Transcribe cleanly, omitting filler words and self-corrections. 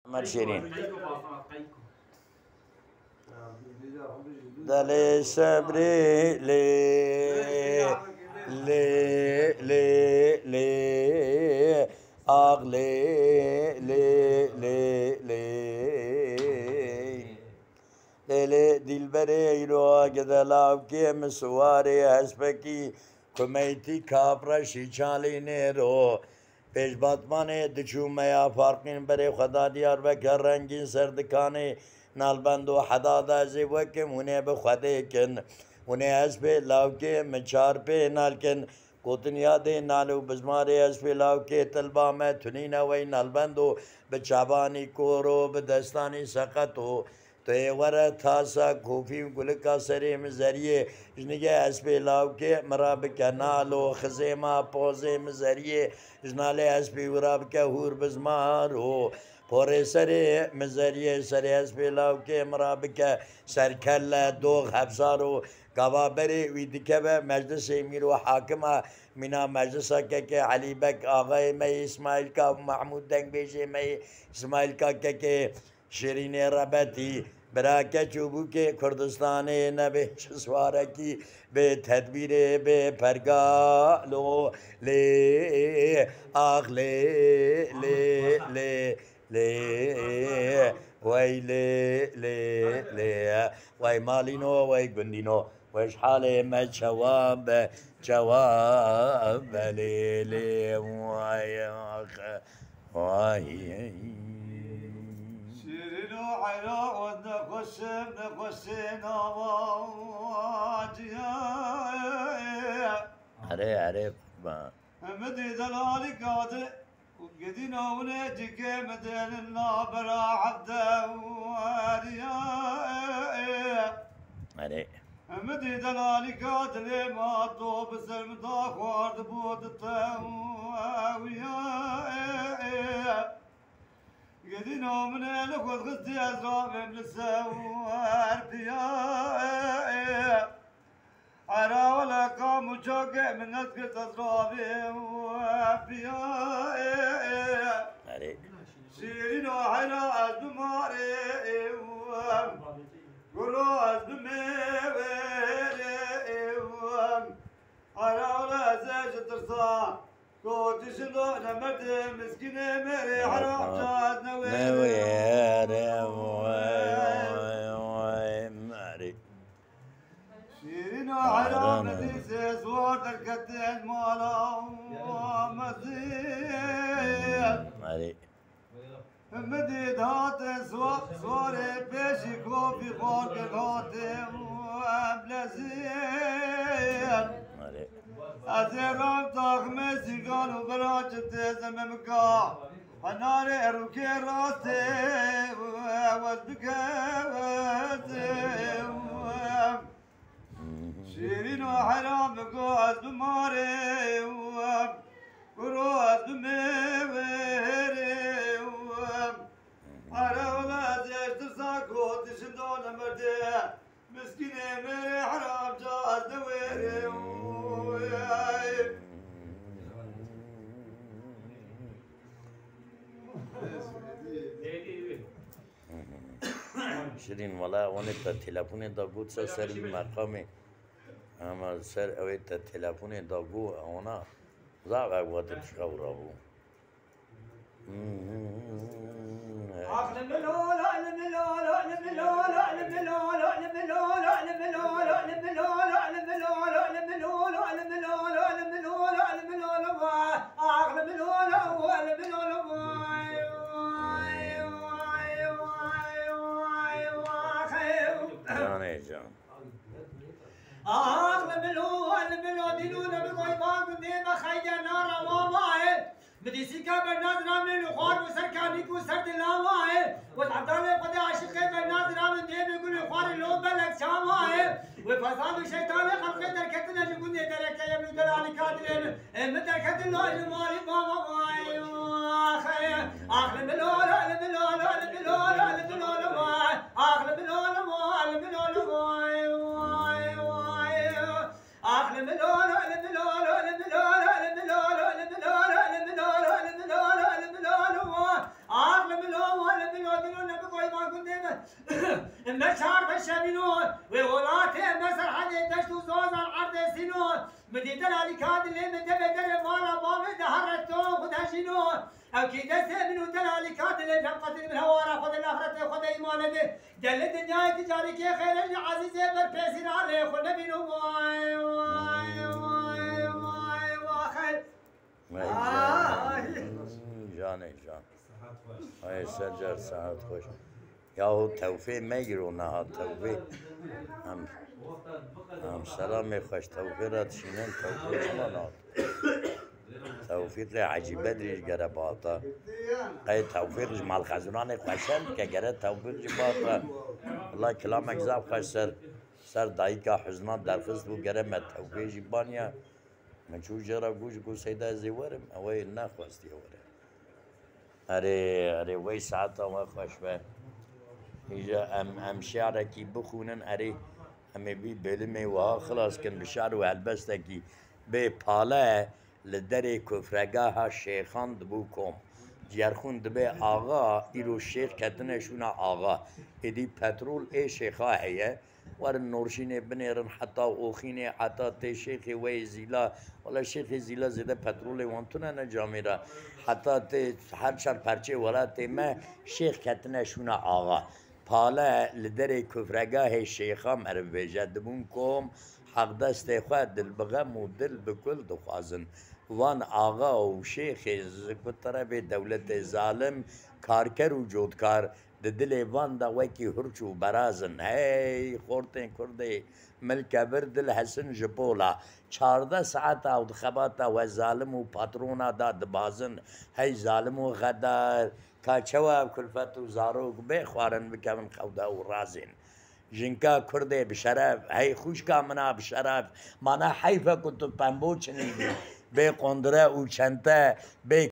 محمد شيرين دلي صبري لي لي لي لي أغلي لي لي لي ليلي دلبري رو كذا لاوكي مسواري هسبكي كميتي كابرا شيشالي نيرو پیش باتمانه دچومه یا فارقین بری خدا دیار بکر رنگین سردکانه نالبند و حداد ازی وکم هونه بخوده کن هونه اسب لاوکه مچار پی نالکن کوتن یاده نالو بزماره اسب لاوکه طلبا میں تنین وی نالبندو بچابانی کورو بدستانی سقطو تو ورا تھاسا کوفی گلکا سری مزریه جنگه اسب لاوکه مراب کنالو خزیما پوزه مزریه جناله اسب وراب که هور بزمارو پوره سری مزریه سری اسب لاوکه مراب که سرکل دوغ حفظارو قوابری ویدکه به مجلس امیر و حاکمه منا مجلسه که علی بک آقای می اسماعیل کا محمود دنگ بیشه می اسماعیل که شیرین ربطی براکه چوبو که کردستان نبه چسواره کی به تدبیر به پرگالو لی آخ لی لی لی لی وی لی لی لی وی مالینو وی گندینو ویش حال ما جواب لی لی وی آخ وی شيرين وعراء نخشين واجيا عرف مدي دلالي قادر وقدينا ونجيك مدين النابرة عبدا واريا مدي دلالي قادر ما طوب سلم داخوار دبود التاويا قدينا من الأخوة غزي أزراب من السوار فيها عرا ولا قام وشوقع من أسكت أزرابي وفيها شيرين وحنا أزدماري قولوا أزدماري عرا ولا زاج ترصان كنت شنو نمد مسكينة مري حرام جاد نوير ماري شيرين وحرام نديس زوار تركتين مالا ومزيد ماري مديد هات سواري بيشي كوفي خورك هاتي وبلزيد أزيرام طاقمي سيقان وبراج تيزم مكا هناري أروكي راسي وزبكي وزيم شيرين وحرام بقوز بماري وروز بميري حراولا زيش ترساكو تشندون مردي مسكيني ميري حرام جاز دويري شيرين والله وانا التليفون داغو سر مقامي اما سر اويت التليفون داغو انا زعب وقت تشاورابو بديسي كابر ناظر من الخوار وسر كابيك وسر دلاواه والعبدالله قد عاشق كابر ناظر من ديب يقول الخوار اللو بلك شاماه وفصال الشيطان خلق دركتنا جقول درك يبنو دلالي كادلين مدركت الله المالي ماما واي اخر بلولا بلولا بلولا بلولا واي اخر بلولا واي بلولا واي واي واي اخر بلولا بلولا بلولا بلولا بلولا نشار بشبينو وولاتي مسر حدي دشتو زوزا عرض سينو مديد الاليكاد اللي مدبه در مالا بابي دهرتو خدهشينو او كي دسته منو الاليكاد اللي جمقت من هوارا خد الاخرت خد ايمان دي دل الدنيا تجاري كي خير عزيزي بر بيسين عليه خد نبينو واي واي واي واي واخي جاني جان هاي سجر ساعات خوش يا هو توفيق ما يجرون ها توفيق هم سلامي خوش توفيق رات شينين توفيق شمانات توفيق عجيبة دريش جرى باطا قاي توفيق جمال خزراني خوشن که جرى توفيق جباطا والله كلامك زاب خوش سر دايكا حزنات درخست بو جرى ما توفيق جبانيا من شو جرى گوش گو سيدا زيورم اوه نخواستی ورم اره وی ساعتا و خوش به ایجا ام شعرکی بخونن اره همه بی بلمه و ها خلاص کن بشعر و البسته کی به پاله لدر کفرگاه شیخان دبو کم جرخون دبه آغا ایرو شیخ کتنشون آغا ایدی پترول ای شیخا هیه ور نورشین بنیرن حتی اوخینه حتی تی شیخ وی زیلا ولی شیخ زیلا زده پترول وانتونه نجامی را حتی تی هر چر پرچه ولا تی ما شیخ کتنشون آغا پاله لدر کفرگاه شیخا مرویجه دبون کم حق دست خود دل بغم و دل بکل دخوازن وان آغا و شیخ زکتره به دولت ظالم کارکر و جودکار دل وان دا وکی هرچ و برازن هی خورتن کرده ملک بر دل حسن جپولا 14 ساعت او دخباتا و ظالم و پاترونا دا دبازن هی ظالم و غدار کاچوا کلفت و زاروک بخوارن بکمن خودا و رازن جنکا کرده بشرف هی خوش کا منا بشرف مانا حیفه کتو پنبو چنیدی به قندره و چنته به